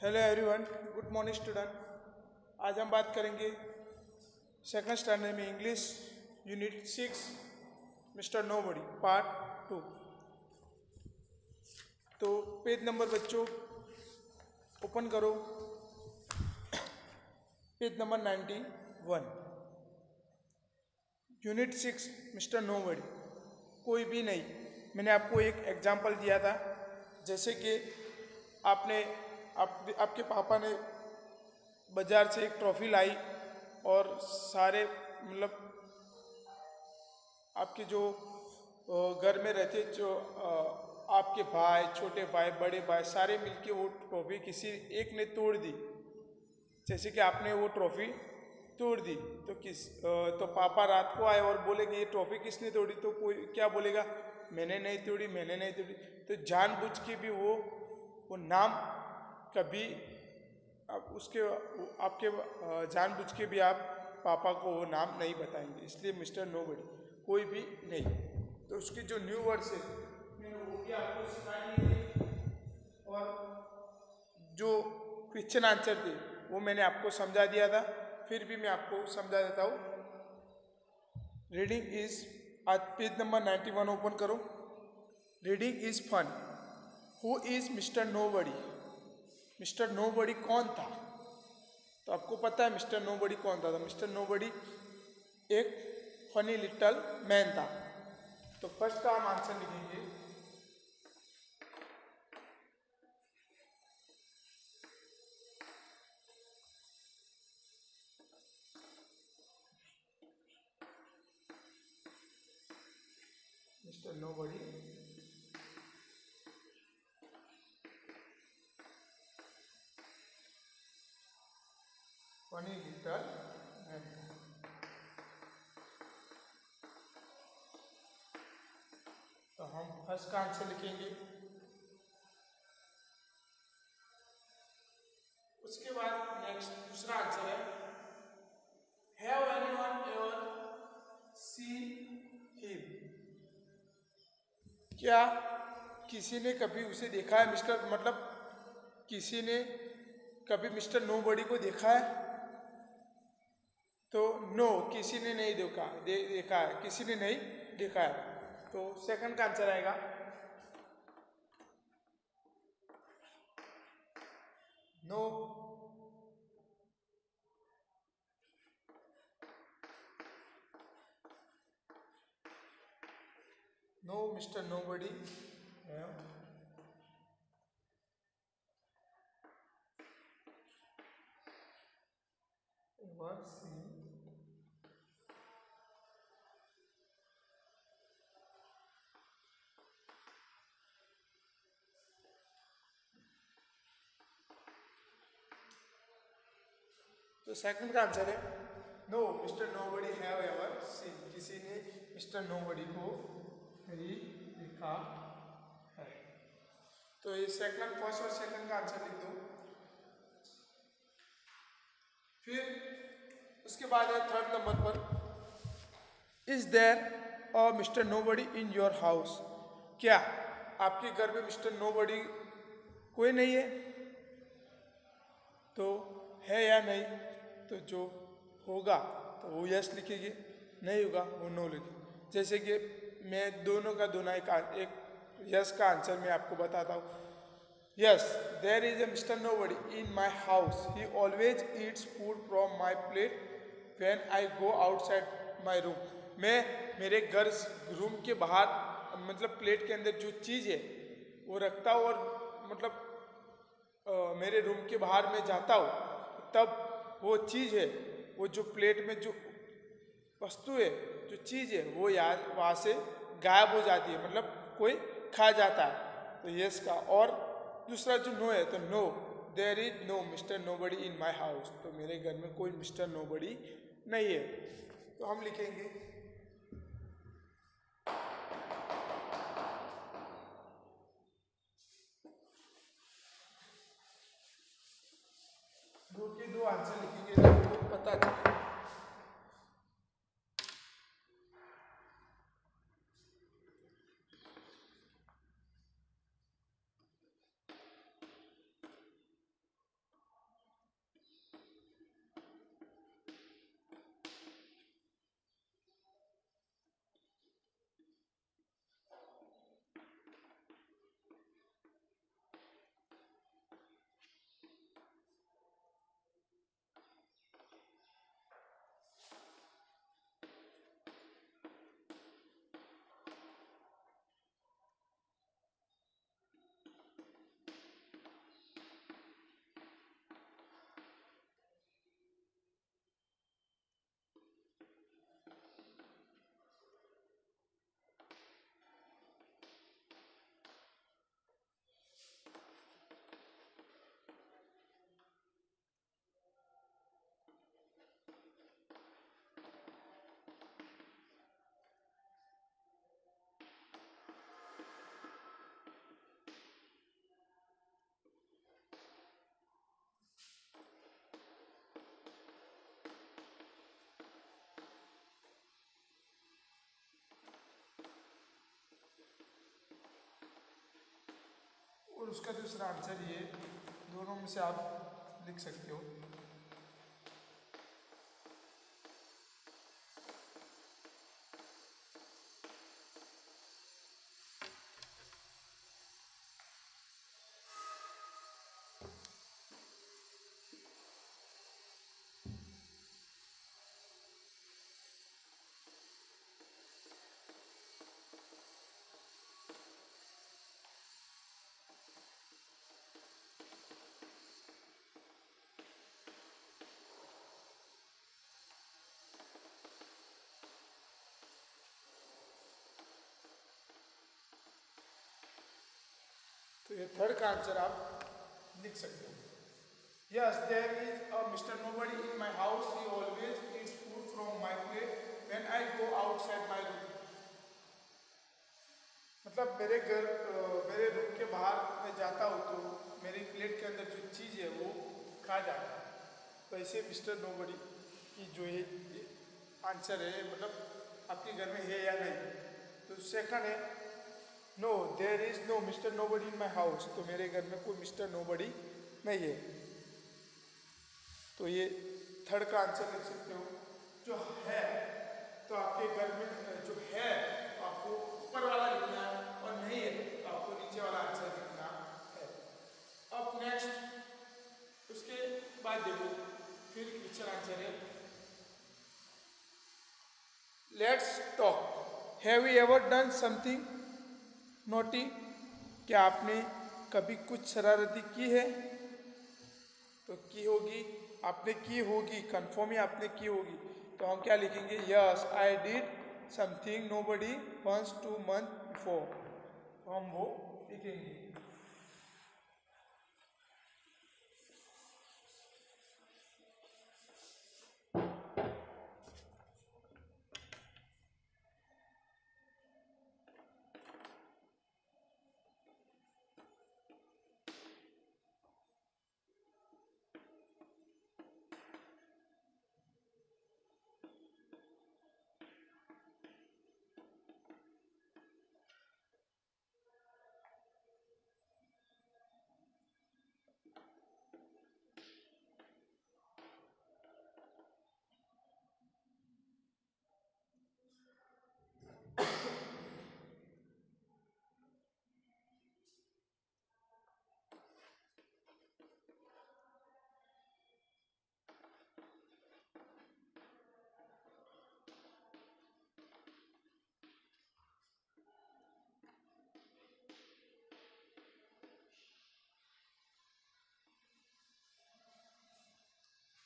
Hello everyone, good morning student. आज हम बात करेंगे सेकंड स्टैंडर्ड में English unit 6 mister nobody part 2। तो पेज नंबर बच्चों ओपन करो, page number 91, unit 6 mister nobody, कोई भी नहीं। मैंने आपको एक एग्जाम्पल दिया था, जैसे कि आपके पापा ने बाजार से एक ट्रॉफी लाई और सारे मतलब आपके जो घर में रहते जो आपके भाई, छोटे भाई, बड़े भाई सारे मिलके वो ट्रॉफी किसी एक ने तोड़ दी। जैसे कि आपने वो ट्रॉफी तोड़ दी तो पापा रात को आए और बोले कि ये ट्रॉफी किसने तोड़ी, तो कोई क्या बोलेगा, मैंने नहीं तोड़ी, मैंने नहीं तोड़ी। तो जानबूझ के भी वो नाम कभी आपके जानबूझ के भी आप पापा को वो नाम नहीं बताएंगे। इसलिए मिस्टर नोबडी, कोई भी नहीं। तो उसके जो न्यू वर्ड्स है मैंने वो भी आपको सिखा दिए और जो क्वेश्चन आंसर थे वो मैंने आपको समझा दिया था। फिर भी मैं आपको समझा देता हूँ। रीडिंग इज, आज पेज नंबर 91 ओपन करो। Reading is fun. Who is mister nobody? Mister nobody कौन था? तो आपको पता है मिस्टर नोबडी कौन था। तो मिस्टर नोबडी एक फनी लिटिल मैन था। तो फर्स्ट का हम आंसर लिखेंगे, mister nobody funny little man. तो हम फर्स्ट का आंसर लिखेंगे। उसके बाद नेक्स्ट दूसरा आंसर है, have anyone ever seen him? क्या किसी ने कभी उसे देखा है? किसी ने कभी मिस्टर नोबडी को देखा है? तो नो, किसी ने नहीं देखा है, किसी ने नहीं देखा है। तो सेकंड का आंसर आएगा, no no mister nobody have ever seen तो सेकंड का आंसर है, no mister nobody have ever seen, किसी ने मिस्टर नोबडी को नहीं देखा है। तो ये सेकंड, फर्स्ट और सेकंड का आंसर लिख दो। फिर उसके बाद है थर्ड नंबर पर, is there a mister nobody in your house? क्या आपके घर में मिस्टर नोबडी कोई नहीं है? तो है या नहीं? तो जो होगा तो वो यस लिखेंगे, नहीं होगा वो नो लिखेंगे। जैसे कि मैं दोनों का दोनों एक यस का आंसर मैं आपको बताता हूँ। Yes, there is a mister nobody in my house, he always eats food from my plate when I go outside my room. मैं मेरे घर रूम के बाहर प्लेट के अंदर जो चीज़ है वो रखता हूँ और मेरे रूम के बाहर में जाता हूँ तब वो चीज़ है, वो जो प्लेट में जो वस्तु है, जो चीज़ है वो यार वहाँ से गायब हो जाती है, कोई खा जाता है। तो यस का। और दूसरा जो नो है, तो no, there is no mister nobody in my house, तो मेरे घर में कोई मिस्टर नोबडी नहीं है। तो हम लिखेंगे, दो के दो आंसर लिखेंगे तो आपको पता चले। और उसका दूसरा आंसर ये, दोनों में से आप लिख सकते हो। तो ये थर्ड का आंसर आप लिख सकते हो। Yes, there is a mister nobody in my house, he always eats food from my plate when I go outside my room. मतलब मेरे रूम के बाहर मैं जाता हूँ तो मेरी प्लेट के अंदर जो चीज़ है वो खा जाता है। तो ऐसे मिस्टर नोबडी की जो है आंसर है, मतलब आपके घर में है या नहीं। तो सेकंड है, no there is no mister nobody in my house, तो मेरे घर में कोई मिस्टर नोबडी नहीं है। तो ये थर्ड का आंसर लिख सकते हो। जो है, तो आपके घर में जो है तो आपको ऊपर वाला लिखना है, और नहीं है तो आपको नीचे वाला आंसर लिखना है। अब नेक्स्ट उसके बाद देखो, फिर क्वेश्चन आंसर है, let's talk. Have you ever done something naughty? क्या आपने कभी कुछ शरारती की है? तो की होगी, आपने की होगी, कन्फर्म ही आपने की होगी। तो हम क्या लिखेंगे? Yes I did something nobody once 2 months before. तो हम वो लिखेंगे।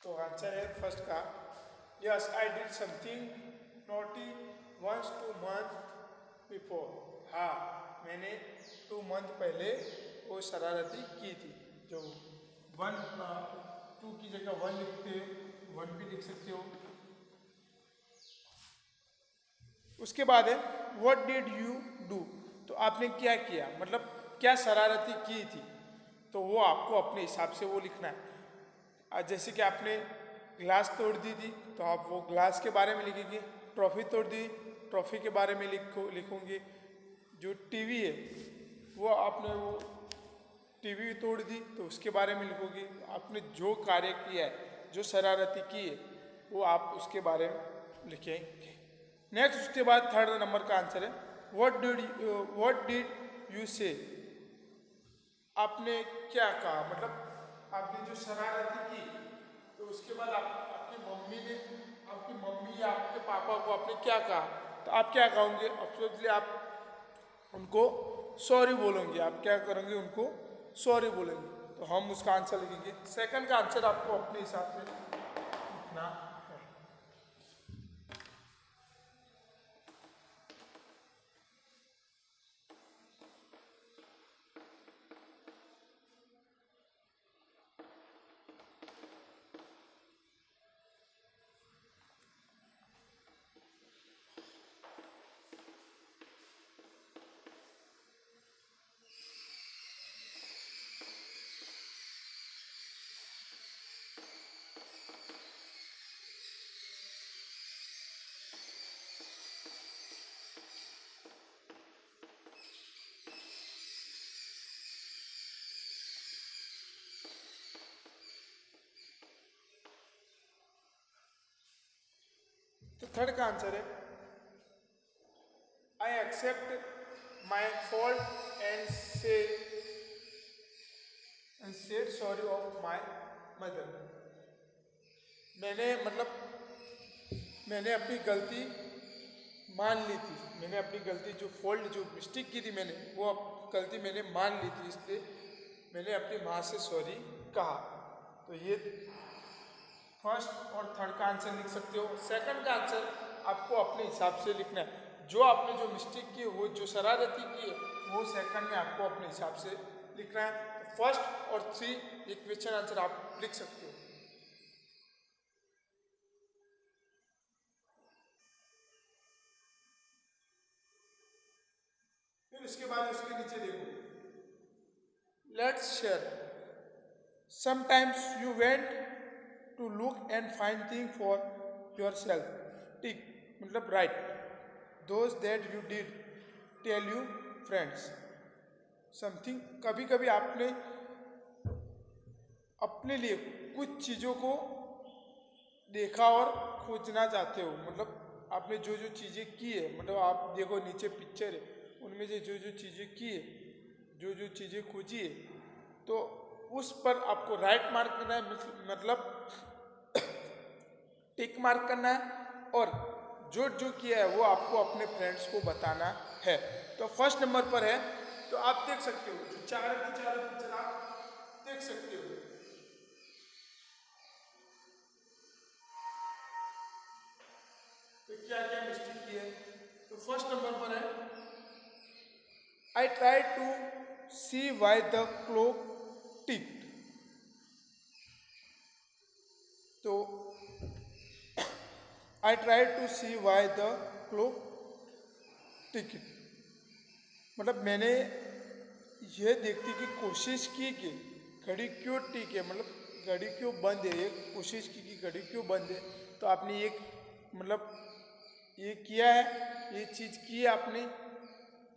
तो आंसर है फर्स्ट का, yes I did something naughty once 2 months before. हाँ, मैंने 2 month पहले वो शरारती की थी। जो 2 की जगह 1 लिखते हो, 1 भी लिख सकते हो। उसके बाद है व्हाट डिड यू डू? तो आपने क्या किया, मतलब क्या शरारती की थी, तो वो आपको अपने हिसाब से वो लिखना है। जैसे कि आपने ग्लास तोड़ दी थी तो आप वो ग्लास के बारे में लिखेंगे। ट्रॉफी तोड़ दी, ट्रॉफी के बारे में लिखोगे। जो टीवी है वो आपने वो टीवी तोड़ दी तो उसके बारे में लिखोगे। आपने जो कार्य किया है, जो शरारती की है, वो आप उसके बारे में लिखेंगे। नेक्स्ट उसके बाद थर्ड नंबर का आंसर है व्हाट डिड यू से? आपने क्या कहा, मतलब आपने जो शरारती की तो उसके बाद आपकी मम्मी या आपके पापा को आपने क्या कहा, तो आप क्या कहोगे? ऑब्वियसली आप उनको सॉरी बोलोगे। आप क्या करेंगे? उनको सॉरी बोलेंगे। तो हम उसका आंसर लिखेंगे। सेकंड का आंसर आपको अपने हिसाब से लिखना है। थर्ड का आंसर है I accept my fault and said sorry of my mother. मैंने अपनी गलती मान ली थी, मैंने अपनी गलती जो फॉल्ट जो मिस्टेक की थी मैंने वो गलती मैंने मान ली थी, इसलिए मैंने अपनी माँ से सॉरी कहा। तो ये फर्स्ट और थर्ड का आंसर लिख सकते हो। सेकंड का आंसर आपको अपने हिसाब से लिखना है। जो आपने जो मिस्टेक की है वो जो शरारती की है वो सेकंड में आपको अपने हिसाब से लिखना है। तो फर्स्ट और थ्री ये क्वेश्चन आंसर आप लिख सकते हो। फिर उसके बाद उसके नीचे देखो, let's share sometimes you went to look and find thing for yourself, tick मतलब right those that you did tell you friends something. कभी कभी आपने अपने लिए कुछ चीज़ों को देखा और खोजना चाहते हो, मतलब आपने जो जो चीज़ें की है, मतलब आप देखो नीचे पिक्चर है, उनमें से जो जो चीज़ें की है, जो जो चीज़ें खोजी है, तो उस पर आपको राइट मार्क करना है, मतलब टिक मार्क करना है, और जो जो किया है वो आपको अपने फ्रेंड्स को बताना है। तो फर्स्ट नंबर पर है, तो आप देख सकते हो जो चार पिक्चर आप देख सकते हो। तो क्या क्या मिस्टेक की है, तो फर्स्ट नंबर पर है I try to see why the clock ticked. तो I try to see why the clock ticked मतलब मैंने यह देखने की कोशिश की कि घड़ी क्यों टिक है, मतलब घड़ी क्यों बंद है, ये कोशिश की कि घड़ी क्यों बंद है। तो आपने एक मतलब ये किया है, ये चीज़ की है आपने,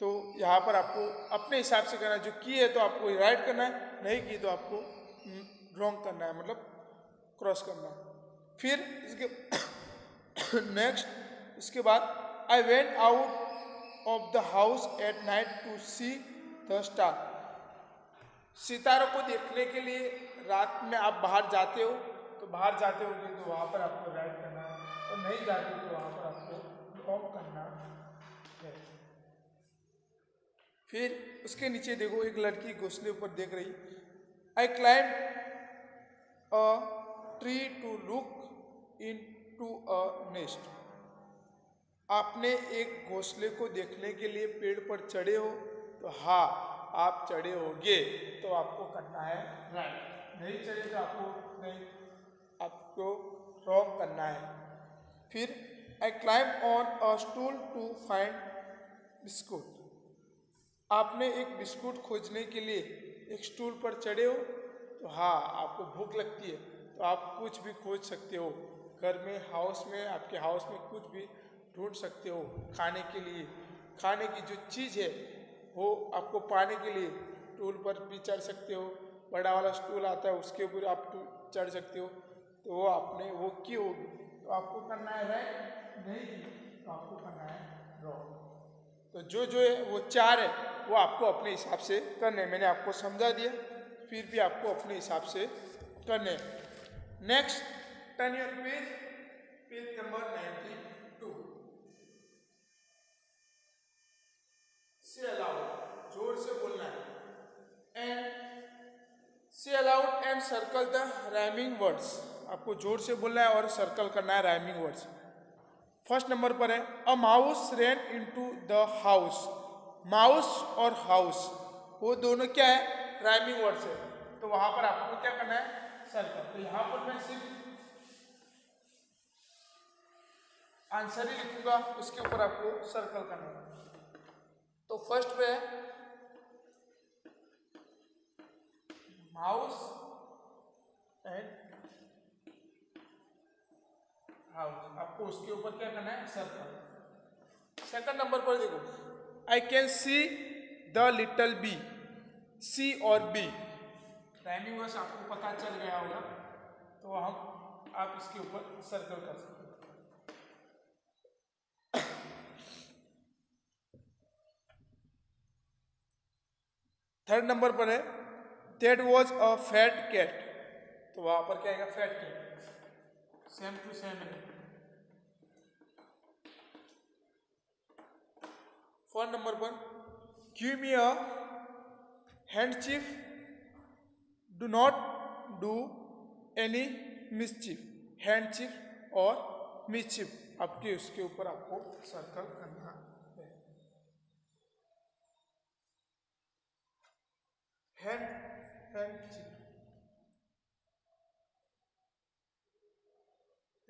तो यहाँ पर आपको अपने हिसाब से करना है। जो की है तो आपको राइट करना है, नहीं की तो आपको रॉन्ग करना है, मतलब क्रॉस करना है। फिर इसके नेक्स्ट इसके बाद I went out of the house at night to see the star. सितारों को देखने के लिए रात में आप बाहर जाते हो, तो बाहर जाते होगे तो वहाँ पर आपको राइट करना है, और नहीं जाते हो तो वहाँ पर आपको रॉन्ग करना है। फिर उसके नीचे देखो, एक लड़की घोंसले ऊपर देख रही, I climb a tree to look into a nest. आपने एक घोंसले को देखने के लिए पेड़ पर चढ़े हो, तो हाँ आप चढ़े होगे तो आपको करना है राइट, नहीं चढ़े तो आपको रॉन्ग करना है। फिर I climb on a stool to find biscuit. आपने एक बिस्कुट खोजने के लिए एक स्टूल पर चढ़े हो, तो हाँ आपको भूख लगती है तो आप कुछ भी खोज सकते हो, घर में हाउस में आपके हाउस में कुछ भी ढूंढ सकते हो खाने के लिए। खाने की जो चीज़ है वो आपको पाने के लिए स्टूल पर भी चढ़ सकते हो, बड़ा वाला स्टूल आता है उसके ऊपर आप चढ़ सकते हो। तो वो आपने वो की होगी तो आपको करना है राइट, नहीं की तो आपको करना है रॉन्ग। तो जो जो है वो चार है वो आपको अपने हिसाब से करने हैं। मैंने आपको समझा दिया, फिर भी आपको अपने हिसाब से करने हैं। Next turn your page, page number 92। से अलाउड जोर से बोलना है, एंड से allowed and circle the rhyming words. आपको जोर से बोलना है और सर्कल करना है राइमिंग वर्ड्स। फर्स्ट नंबर पर है a mouse ran into the house. Mouse और हाउस वो दोनों क्या है, राइमिंग वर्ड्स है, तो वहां पर आपको क्या करना है सर्कल। तो यहां पर मैं सिर्फ आंसर ही लिखूंगा, उसके ऊपर आपको सर्कल करना है। तो फर्स्ट पे है माउस एंड हाउस, आपको उसके ऊपर क्या करना है सर्कल। सेकंड नंबर पर देखो I can see the little bee. See और बी राइमिंग वर्ड्स आपको पता चल गया होगा, तो हम आप इसके ऊपर सर्कल कर सकते हैं। थर्ड नंबर पर है that was a fat cat, तो वहां पर क्या आएगा, fat cat, same to same है। फोर्थ नंबर पर give me a handkerchief, do not do any mischief, handkerchief और मिसचीफ आपके उसके ऊपर आपको सर्कल करना है। हैंडचीफ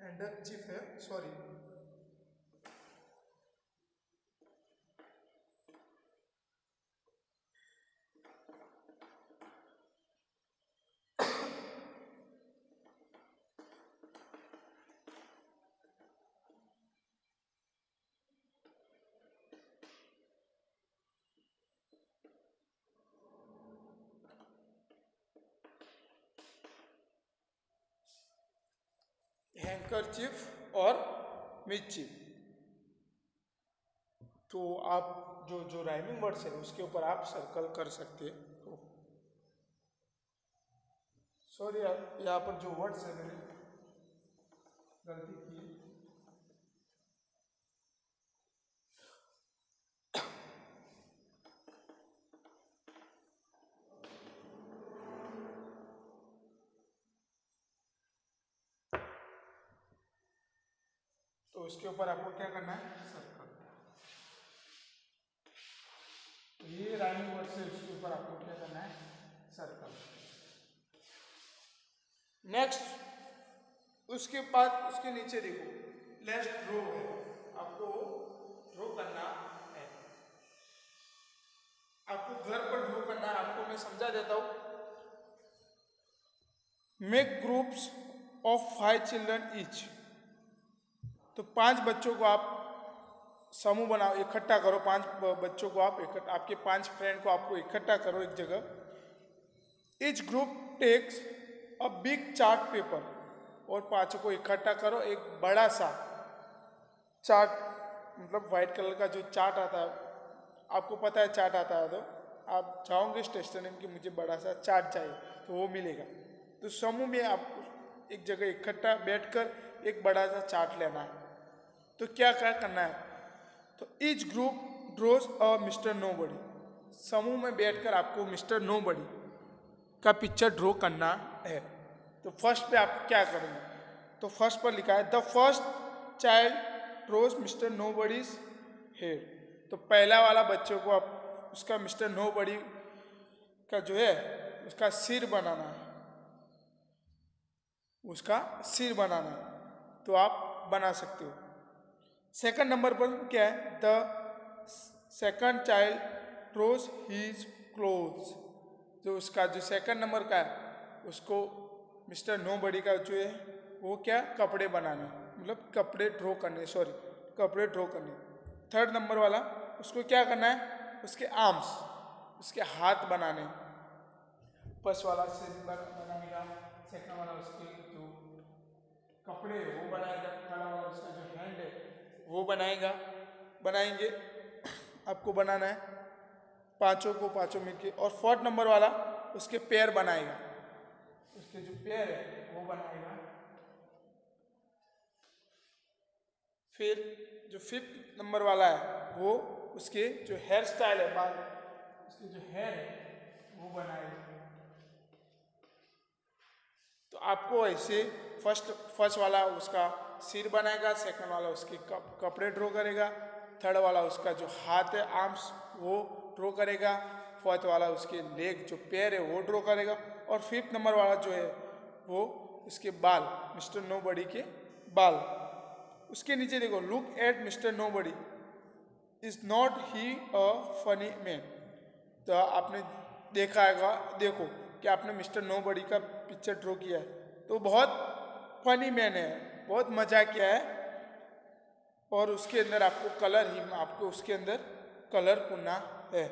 हैंडचीफ है, सॉरी, हैंकरचीफ और मिसचीफ। तो आप जो जो राइमिंग वर्ड्स है उसके ऊपर आप सर्कल कर सकते हो। सॉरी यार, यहाँ पर जो वर्ड्स है मैंने गलती की, तो उसके ऊपर आपको क्या करना है, सर्कल। तो ये राइमिंग वर्ड्स है, उसके ऊपर आपको क्या करना है, सर्कल। नेक्स्ट उसके बाद उसके नीचे देखो लेट्स ड्रॉ है, आपको ड्रॉ करना है, आपको घर पर ड्रॉ करना है। आपको मैं समझा देता हूं। Make groups of 5 children each, तो 5 बच्चों को आप समूह बनाओ, इकट्ठा करो, 5 बच्चों को आप आपके 5 फ्रेंड को आपको इकट्ठा करो एक जगह। Each group takes a big chart paper, और 5 को इकट्ठा करो, एक बड़ा सा चार्ट, मतलब वाइट कलर का जो चार्ट आता है, आपको पता है चार्ट आता है, तो आप जाओगे स्टेशनरी में कि मुझे बड़ा सा चार्ट चाहिए, तो वो मिलेगा। तो समूह में आपको एक जगह इकट्ठा बैठकर एक बड़ा सा चार्ट लेना है। तो क्या क्या करना है, तो each group draws a mister nobody, समूह में बैठकर आपको मिस्टर नोबडी का पिक्चर ड्रॉ करना है। तो फर्स्ट पे आप क्या करेंगे, तो फर्स्ट पर लिखा है the first child draws mister nobody's head, तो पहला वाला बच्चों को आप उसका मिस्टर नोबडी का जो है उसका सिर बनाना है, उसका सिर बनाना है, तो आप बना सकते हो। सेकंड नंबर पर क्या है, the second child draws his clothes, जो उसका जो सेकंड नंबर का है उसको मिस्टर नोबडी का जो है वो क्या, कपड़े बनाने, मतलब कपड़े ड्रॉ करने, सॉरी कपड़े ड्रॉ करने। थर्ड नंबर वाला उसको क्या करना है, उसके आर्म्स, उसके हाथ बनाने, फर्स्ट वाला सिर बनाने का, सेकंड वाला उसके जो कपड़े वो बनाएगा, थर्ड वाला उसका जो हैंड है वो बनाएंगे, आपको बनाना है 5 को 5 मिलके। और फोर्थ नंबर वाला उसके पैर बनाएगा, उसके जो पैर है वो बनाएगा। फिर जो फिफ्थ नंबर वाला है वो उसके जो हेयर स्टाइल है, बाल, उसके जो हेयर है वो बनाएगा। तो आपको ऐसे फर्स्ट वाला उसका सिर बनाएगा, सेकंड वाला उसके कपड़े ड्रॉ करेगा, थर्ड वाला उसका जो हाथ है, आर्म्स, वो ड्रॉ करेगा, फोर्थ वाला उसके लेग जो पैर है वो ड्रॉ करेगा, और फिफ्थ नंबर वाला जो है वो उसके बाल, मिस्टर नोबडी के बाल। उसके नीचे देखो look at mister nobody, is not he a funny man, तो आपने देखा है, देखो कि आपने मिस्टर नोबडी का पिक्चर ड्रॉ किया है, तो बहुत फनी मैन है, बहुत मजा किया है, और उसके अंदर आपको कलर ही, आपको उसके अंदर कलर पुनना है।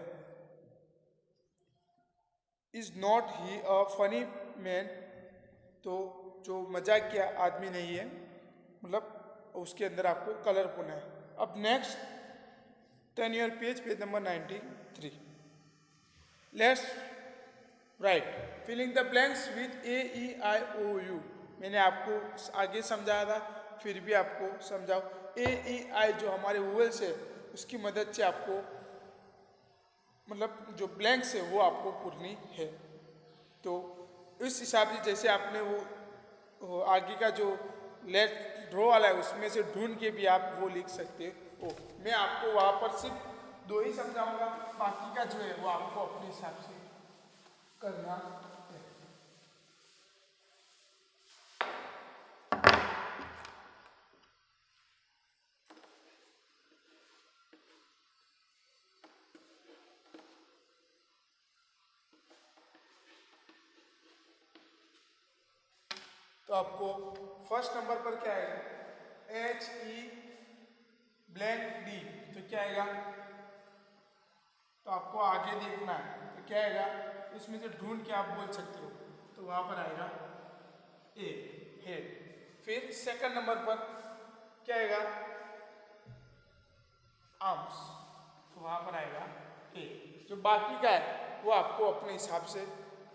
Is not he a funny man, तो जो मजा किया आदमी नहीं है, मतलब उसके अंदर आपको कलर पुनना है। अब next 10 year page number 93, let's write filling the blanks with A E I O U. मैंने आपको आगे समझाया था, फिर भी आपको समझाओ। ए ई आई जो हमारे वोवेल्स है उसकी मदद से आपको मतलब जो ब्लैंक्स है वो आपको पूरनी है। तो इस हिसाब से जैसे आपने वो आगे का जो लेफ्ट ड्रॉ वाला है उसमें से ढूंढ के भी आप वो लिख सकते हो। मैं आपको वहाँ पर सिर्फ 2 ही समझाऊंगा, बाकी का जो है वो आपको अपने हिसाब से करना है। तो आपको फर्स्ट नंबर पर क्या आएगा, एच ई ब्लैंक डी। तो क्या आएगा, तो आपको आगे देखना है तो क्या आएगा, इसमें से ढूंढ के आप बोल सकते हो। तो वहां पर आएगा ए हेड। फिर सेकंड नंबर पर क्या आएगा, आर्म्स। तो वहां पर आएगा ए। जो बाकी का है वो आपको अपने हिसाब से,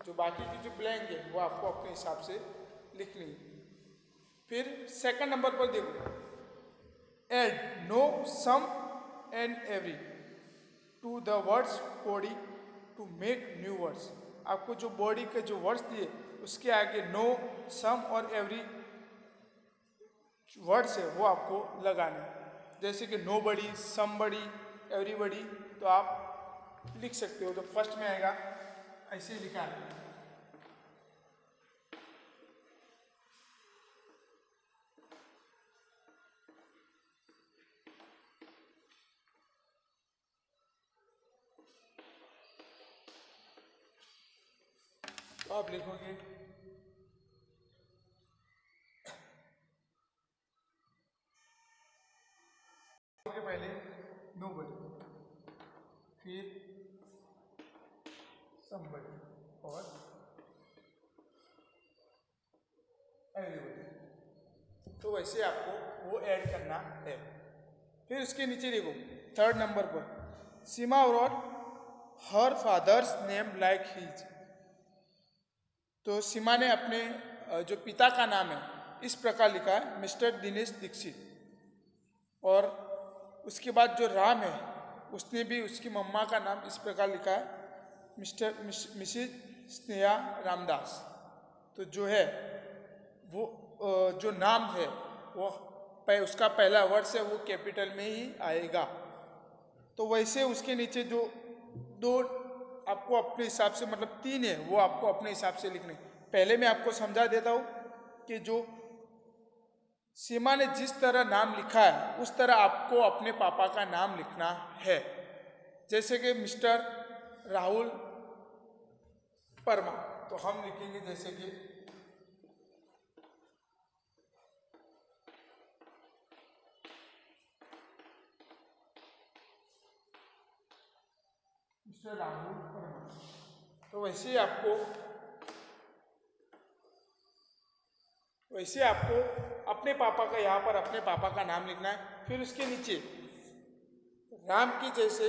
जो बाकी की जो ब्लैंक है वो आपको अपने हिसाब से लिखनी है। फिर सेकंड नंबर पर देखो, add no some and every to the words body to make new words. आपको जो बॉडी के जो वर्ड्स दिए उसके आगे नो सम और एवरी वर्ड्स है वो आपको लगाने। जैसे कि नो बडी, सम बडी, एवरीबडी, तो आप लिख सकते हो। तो फर्स्ट में आएगा ऐसे ही लिखा है। तो आप लिखोगे पहले नो बडी, फिर समबडी और एवरीबडी। तो वैसे आपको वो ऐड करना है। फिर उसके नीचे देखो थर्ड नंबर पर, Seema wrote her father's name like his. तो सीमा ने अपने जो पिता का नाम है इस प्रकार लिखा है, मिस्टर दिनेश दीक्षित। और उसके बाद जो राम है उसने भी उसकी मम्मा का नाम इस प्रकार लिखा है, मिसेज स्नेहा रामदास। तो जो है वो जो नाम है वो उसका पहला वर्ड है वो कैपिटल में ही आएगा। तो वैसे उसके नीचे जो 2 आपको अपने हिसाब से, मतलब 3 है वो आपको अपने हिसाब से लिखने। पहले मैं आपको समझा देता हूँ कि जो सीमा ने जिस तरह नाम लिखा है उस तरह आपको अपने पापा का नाम लिखना है। जैसे कि मिस्टर राहुल वर्मा, तो हम लिखेंगे जैसे कि मिस्टर राहुल वर्मा। तो वैसे आपको अपने पापा का, यहाँ पर अपने पापा का नाम लिखना है। फिर उसके नीचे राम की, जैसे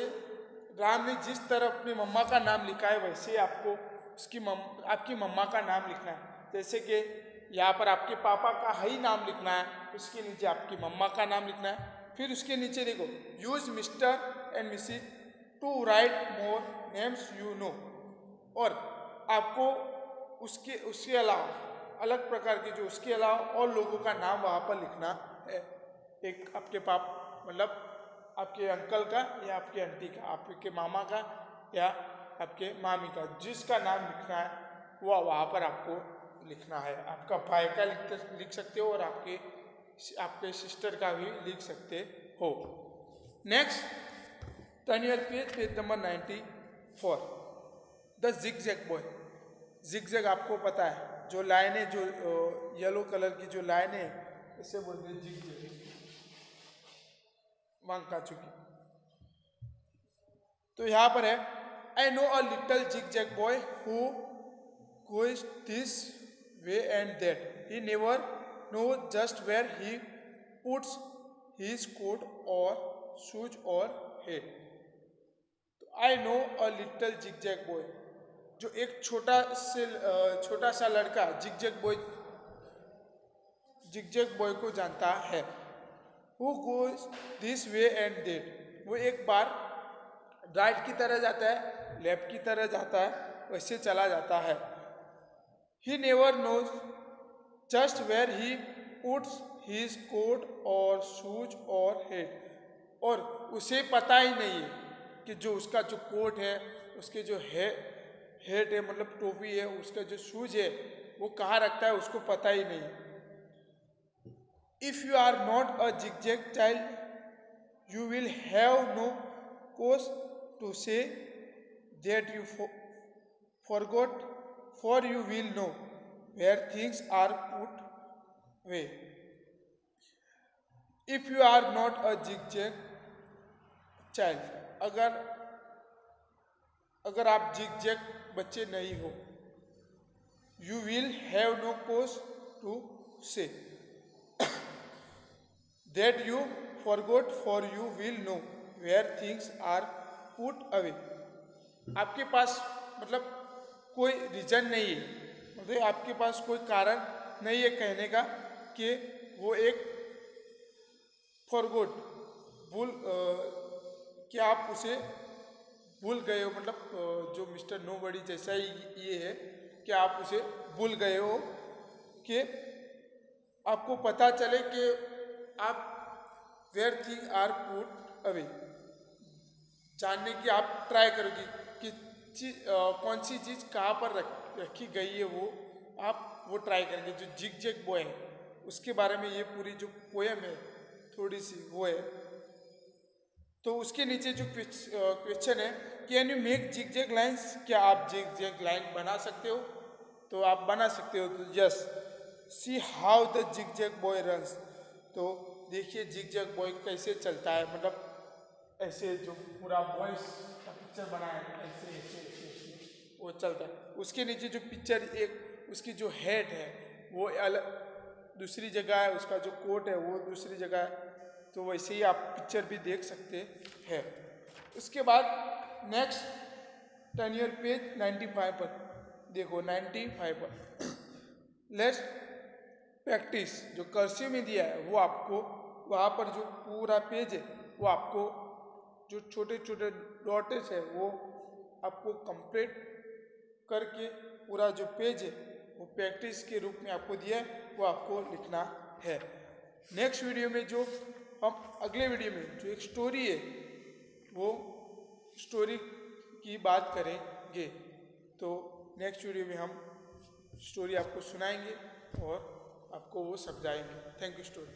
राम ने जिस तरह अपनी मम्मा का नाम लिखा है वैसे आपको आपकी मम्मा का नाम लिखना है। जैसे कि यहाँ पर आपके पापा का ही नाम लिखना है, उसके नीचे आपकी मम्मा का नाम लिखना है। फिर उसके नीचे देखो, use mister and Mrs to write more names you know. और आपको उसके अलावा अलग प्रकार के जो उसके अलावा और लोगों का नाम वहाँ पर लिखना है। एक आपके मतलब आपके अंकल का या आपके आंटी का, आपके मामा का या आपके मामी का, जिसका नाम लिखना है वो वहाँ पर आपको लिखना है। आपका भाई का लिख सकते हो और आपके सिस्टर का भी लिख सकते हो। Next, turn your page number 94, the zigzag boy. Zigzag आपको पता है, जो लाइनें, जो येलो कलर की जो लाइनें, इसे बोलते हैं जिगजैग, वांका चुकी। तो यहाँ पर है, I know a little zigzag boy who goes this way and that, he never know just where he puts his coat और शूज और हेड। तो I know a little zigzag boy, जो एक छोटा सा लड़का जिगजैग बॉय को जानता है, who goes this way and that, वो एक बार राइट की तरह जाता है, लेफ्ट की तरह जाता है, वैसे चला जाता है। He never knows just where he puts his coat और शूज और हेड, और उसे पता ही नहीं है कि जो उसका जो कोट है, उसके जो हेड है मतलब टोपी है, उसका जो शूज है वो कहाँ रखता है उसको पता ही नहीं। If you are not a zigzag child you will have no cause to say that you forgot, for you will know where things are put away. If you are not a zigzag child, अगर आप zigzag बच्चे नहीं हो, you will have no cause to say that you forgot, for you will know where things are put away. आपके पास मतलब कोई reason नहीं है, मतलब आपके पास कोई कारण नहीं है कहने का कि वो एक फॉरगॉट कि आप उसे भूल गए हो, मतलब जो मिस्टर नोबडी जैसा ही ये है कि आप उसे भूल गए हो, कि आपको पता चले कि आप where thing are put away, जानने की आप ट्राई करोगे कि कौन सी चीज़ कहाँ पर रखी गई है, वो आप वो ट्राई करेंगे। जो जिगजैग बॉय है उसके बारे में ये पूरी जो पोएम है थोड़ी सी वो है। तो उसके नीचे जो क्वेश्चन है, can you make zigzag lines, क्या आप जिगजैग लाइन बना सकते हो? तो आप बना सकते हो। तो yes, see how the zigzag boy runs, तो देखिए जिगजैग बॉय कैसे चलता है, मतलब ऐसे जो पूरा बॉयज का पिक्चर बनाया है ऐसे ऐसे ऐसे ऐसे वो चलता है। उसके नीचे जो पिक्चर एक उसकी जो हेड है वो अलग दूसरी जगह है, उसका जो कोट है वो दूसरी जगह है, तो वैसे ही आप पिक्चर भी देख सकते हैं। उसके बाद नेक्स्ट टर्न योर पेज 95 पर, देखो 95 पर लेट्स प्रैक्टिस, जो कर्सिव में दिया है वो आपको वहाँ पर जो पूरा पेज है वो आपको जो छोटे छोटे डॉटेस है वो आपको कंप्लीट करके पूरा जो पेज है वो प्रैक्टिस के रूप में आपको दिया है, वो आपको लिखना है। नेक्स्ट वीडियो में जो हम अगले वीडियो में जो एक स्टोरी है वो स्टोरी की बात करेंगे। तो नेक्स्ट वीडियो में हम स्टोरी आपको सुनाएंगे और आपको वो समझाएंगे। Thank you story.